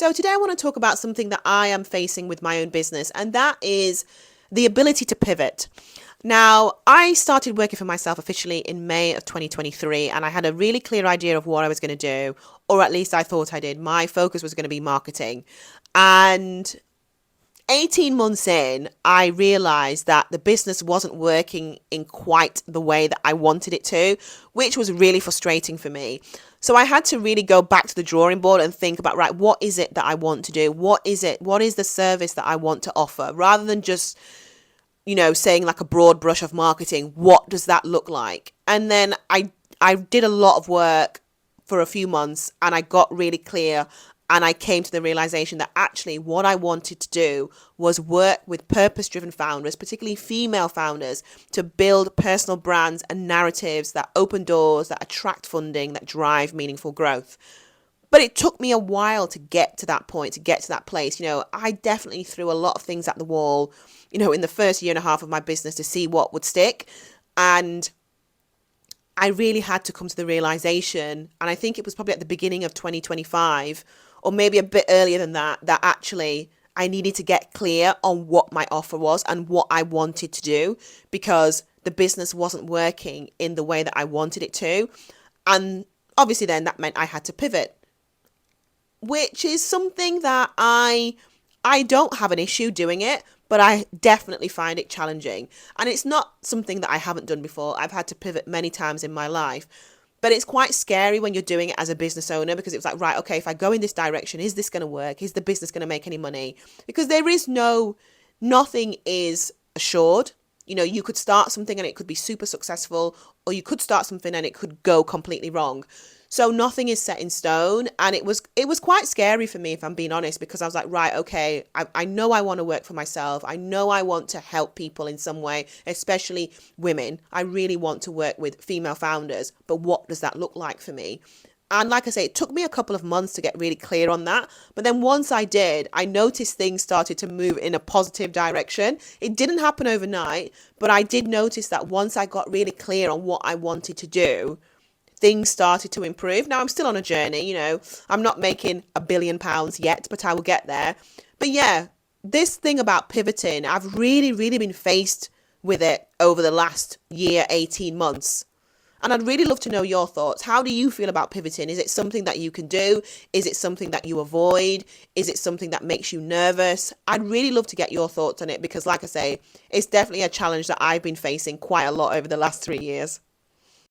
So today I want to talk about something that I am facing with my own business, and that is the ability to pivot. Now, I started working for myself officially in May of 2023, and I had a really clear idea of what I was going to do, or at least I thought I did. My focus was going to be marketing. And 18 months in, I realized that the business wasn't working in quite the way that I wanted it to, which was really frustrating for me. So I had to really go back to the drawing board and think about, right, what is it that I want to do? What is it? What is the service that I want to offer? Rather than just, saying like a broad brush of marketing, what does that look like? And then I did a lot of work for a few months, and I got really clear, and I came to the realization that actually what I wanted to do was work with purpose-driven founders, particularly female founders, to build personal brands and narratives that open doors, that attract funding, that drive meaningful growth. But it took me a while to get to that point, to get to that place. I definitely threw a lot of things at the wall, in the first year and a half of my business to see what would stick. And I really had to come to the realization, and I think it was probably at the beginning of 2025, or maybe a bit earlier than that, that actually I needed to get clear on what my offer was and what I wanted to do, because the business wasn't working in the way that I wanted it to. And obviously then that meant I had to pivot, which is something that I don't have an issue doing it, but I definitely find it challenging. And it's not something that I haven't done before. I've had to pivot many times in my life. But it's quite scary when you're doing it as a business owner, because it's like, right, okay, if I go in this direction, is this going to work? Is the business going to make any money? Because nothing is assured. You could start something and it could be super successful, or you could start something and it could go completely wrong. So nothing is set in stone. And it was quite scary for me, if I'm being honest, because I was like, right, okay, I know I want to work for myself. I know I want to help people in some way, especially women. I really want to work with female founders, but what does that look like for me? And like I say, it took me a couple of months to get really clear on that. But then once I did, I noticed things started to move in a positive direction. It didn't happen overnight, but I did notice that once I got really clear on what I wanted to do, things started to improve. Now I'm still on a journey, I'm not making £1 billion yet, but I will get there. But yeah, this thing about pivoting, I've really, really been faced with it over the last year, 18 months. And I'd really love to know your thoughts. How do you feel about pivoting? Is it something that you can do? Is it something that you avoid? Is it something that makes you nervous? I'd really love to get your thoughts on it, because like I say, it's definitely a challenge that I've been facing quite a lot over the last 3 years.